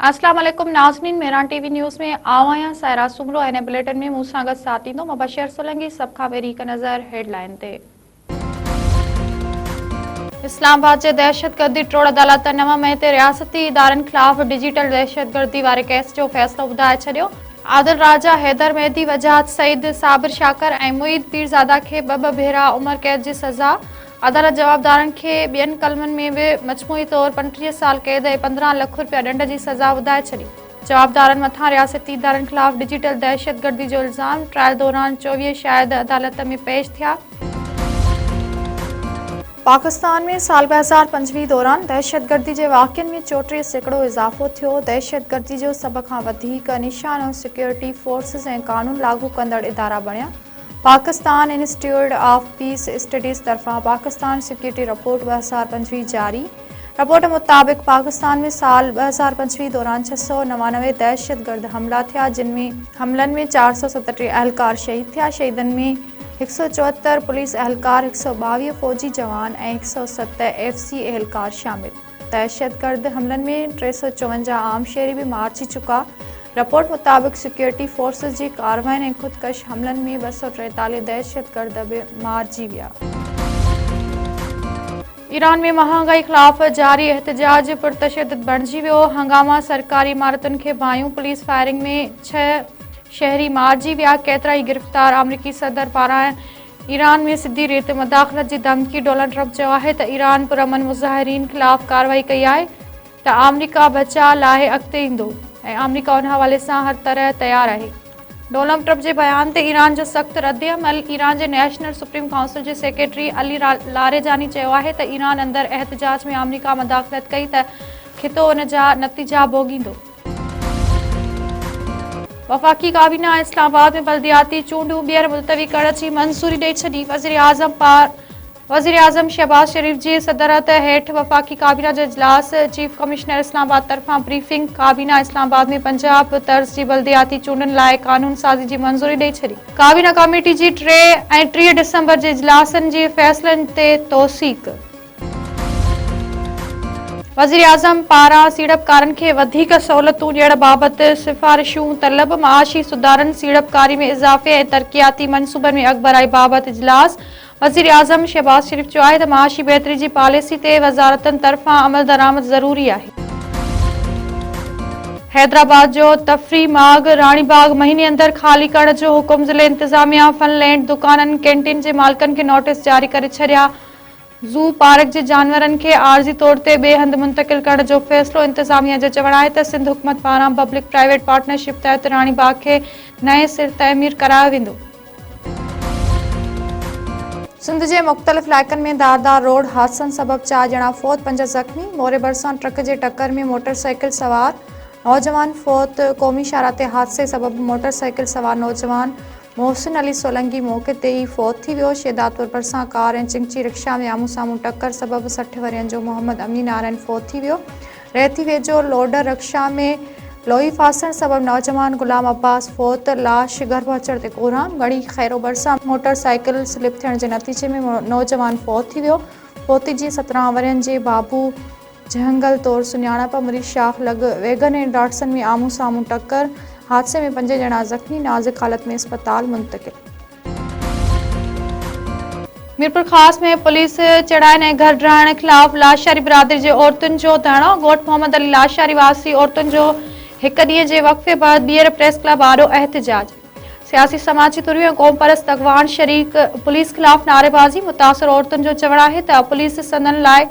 अस्सलाम वालेकुम नाज़रीन, मेरान टीवी न्यूज़ में आवां सायरा सुमरो एन बुलेटिन में मूसागत साथी दो मुबशर सोलंगी सबका मेरी का नज़र हेडलाइन ते इस्लामाबाद के दहशतगर्दी ट्रोड़ अदालत 9 मई ते रियासती इदारनि खिलाफ़ डिजिटल दहशतगर्दी वारे केस जो फ़ैसिलो ॿुधाए छॾियो। आदिल राजा, हैदर मेहदी, वजाहत सईद, साबिर शाकर ऐं मुईद पीरज़ादा खे ॿ भेरा उम्र कैद जी सज़ा। अदालत जवाबदारनि खे ॿियनि कलमनि में भी मजमूई तौर 35 साल कैद ऐं 15 लाख रुपया ॾंड जी सज़ा ॿुधाए छॾी। जवाबदारनि मथां रियासती इदारनि खिलाफ़ डिजिटल दहशतगर्दी जो इल्ज़ाम ट्रायल दौरान 24 शाहिद अदालत में पेश थिया। पाकिस्तान में साल 2025 दौरान दहशतगर्दी के वाक़िअनि में 34% इज़ाफ़ो थियो। दहशतगर्दी जो सभ खां वधीक निशानो सिक्योरिटी फोर्सेस ऐं कानून लागू कंदड़ इदारा बणिया। Pakistan institute of peace studies तरफ़ां पाकिस्तान सिक्योरिटी रिपोर्ट 2025 जारी। रिपोर्ट मुताबिक पाकिस्तान में साल 2025 दौरान 699 दहशतगर्द हमला थिया, जिनमें हमलन में 437 अहलकार शहीद थिया। शहीदन में 174 पुलिस अहलकार, 122 फौजी जवान ऐं 107 FC अहलकार शामिल। दहशतगर्द हमलन में 354 आम शहरी भी मारिजी चुका। रिपोर्ट मुताबिक सिक्योरिटी फोर्सेस की कार्रवाई ऐं खुदकश हमलन में 243 दहशतगर्द भी मारिजी विया। ईरान में महांगाई खिलाफ जारी एहतजाज पुरतशद्दुद बणिजी वियो। हंगामा, सरकारी इमारतुनि खे भायूं, पुलिस फायरिंग में 6 शहरी मारिजी विया। केतिरा ई गिरफ़्तार। अमरीकी सदर पारां ईरान में सिधी रीति मुदाख़लत जी धमकी। डोनाल्ड ट्रंप चयो आहे त ईरान पुरअमन मुज़ाहिरीन खिलाफ़ कार्रवाई कई आहे त अमरीका बचा लाहे अॻिते ईंदो ऐं अमरीका उन हवाले सां हर तरह तयारु आहे। डोनाल्ड ट्रंप जे बयान ते ईरान जो सख़्तु रद्दअमल। ईरान जे नेशनल सुप्रीम काउंसिल जे सेक्रेटरी अली लारेजानी चयो आहे त ईरान अंदरि एहतजाज में अमरीका मुदाख़लत कई त ख़ितो उन जा नतीजा भोगींदो। वफ़ाक़ी काबीना इस्लामाबाद में बल्दियाती चूंडूं ॿीहर मुलतवी करण जी मंज़ूरी ॾेई छॾी। वज़ीर आज़म शहबाज शरीफ़ जी सदरत हेठि वफ़ाक़ी काबीना जो इजलास। चीफ कमिश्नर इस्लामाबाद तरफ़ां ब्रीफिंग। काबीना इस्लामाबाद में पंजाब तर्ज़ जी बल्दियाती चूंडुनि लाइ कानून साज़ी जी मंज़ूरी ॾेई छॾी। काबीना कमेटी जी 3 ऐं 30 डिसंबर जे इजलासनि जे फ़ैसिलनि ते तौसीक़। वज़ीर आज़म पारां सीड़पकारनि खे वधीक सहूलतूं ॾियण बाबति सिफ़ारिशूं तलब। माशी सुधारनि, सीड़पकारी में इज़ाफ़े ऐं तरक़ियाती मनसूबनि में अॻिभराई बाबति इजलास। वज़ीर आज़म शहबाज शरीफ़ चयो आहे त माशी बहितरी जी पॉलिसी ते वज़ारतनि तरफ़ां अमल दरामद ज़रूरी आहे। हैदराबाद जो तफ़री मार्ग रानीबाग महीने अंदरि ख़ाली करण जो हुकुम। ज़िले इंतिज़ामिया फनलैंड दुकाननि, कैंटीन जे मालिकनि खे नोटिस जारी करे छॾिया। ज़ू पार्क जे जानवरनि खे आर्ज़ी तौर ते ॿिए हंधि मुंतक़िल करण जो फ़ैसिलो। इंतिज़ामिया जो चवणु आहे त सिंध हुकूमत पारां पब्लिक प्राइवेट पार्टनरशिप तहत रानीबाग खे नए सिर तइमीर करायो वेंदो। सिंध जे मुख़्तलिफ़ इलाइक़नि में धारदार रोड हादसनि सबबि 4 ॼणा फ़ौत, 5 ज़ख़्मी। मोरे भरिसां ट्रक जे टक्कर में मोटरसाइकिल सवार नौजवान फ़ौत। क़ौमी शाहराह ते हादसे सबबि मोटरसाइकिल सवार नौजवान मोहसिन अली सोलंगी मौक़े ते ई फ़ौत थी वियो। शेदातपुर भरिसां कार ऐं चिंची रिक्शा में आम्हूं साम्हूं टक्कर सबबि 60 वरियनि जो मोहम्मद अमीन नारायण फ़ौत थी वियो। रेती वेझो लोडर रिक्शा में लोही फासण सबबि नौजवान गुलाम अब्बास फ़ौत। लाश घर पहुचण ते कोराम। गढ़ी खैरो भरिसां मोटरसाइकिल स्लिप थियण जे नतीजे में नौजवान फ़ौत थी वियो। फ़ौती जी 17 वरियनि जे बाबू जहंगल तौर सुञाणप। मुरी शाख लॻ वैगन ऐं डाटसन में आम्हूं साम्हूं टक्कर। हादसे में 5 ॼणा ज़ख़्मी, नाज़ुक हालत में अस्पताल मुंतक़िल। मीरपुर ख़ास में पुलिस चढ़ाइण ऐं घर ड्राइण खिलाफ़ लाशारी बिरादरी जे औरतुनि जो धरणो। ॻोठ मोहम्मद अली लाशारी वासी औरतुनि जो 1 ॾींहं जे वक़्फ़े बाद ॿीहर प्रेस क्लब आॾो एहतजाज। सियासी समाजी तुरियूं ऐं क़ौम परस्त अॻवान शरीक पुलिस खिलाफ़ नारेबाज़ी। मुतासिर औरतुनि जो चवणु आहे त पुलिस संदनि लाइ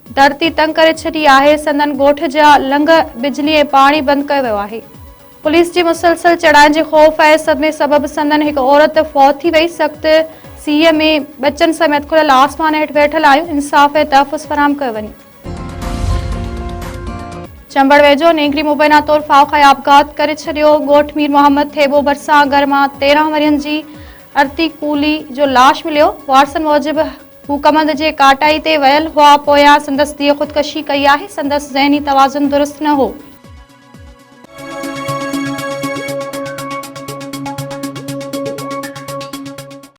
धरती तंग करे छॾी आहे। संदनि ॻोठ जा लंघ, बिजली ऐं पाणी बंदि कयो वियो आहे। पुलिस जी मुसलसल चढ़ाइण जे ख़ौफ़ ऐं सदमे सबबि संदनि हिकु औरत फ़ौत थी वई। सख़्त सीअ में बचनि समेत खुलियल आसमान हेठि वेठल आहियूं। इंसाफ़ ऐं तहफ़ुज़ फराहम कयो वञे। चंबड़ वेझो नेंगरी मुबैना तौर फावखाई आपघात करे छॾियो। ॻोठ मीर मोहम्मद थेबो भरिसां घर मां 13 वरियनि जी अर्ती कूली जो लाश मिलियो। वारसनि मूजिबि हू कमंद जे काटाई ते वियल हुआ। पोयां संदसि धीअ ख़ुदकशी कई आहे। संदसि ज़हनी तवाज़ुन दुरुस्त न हो।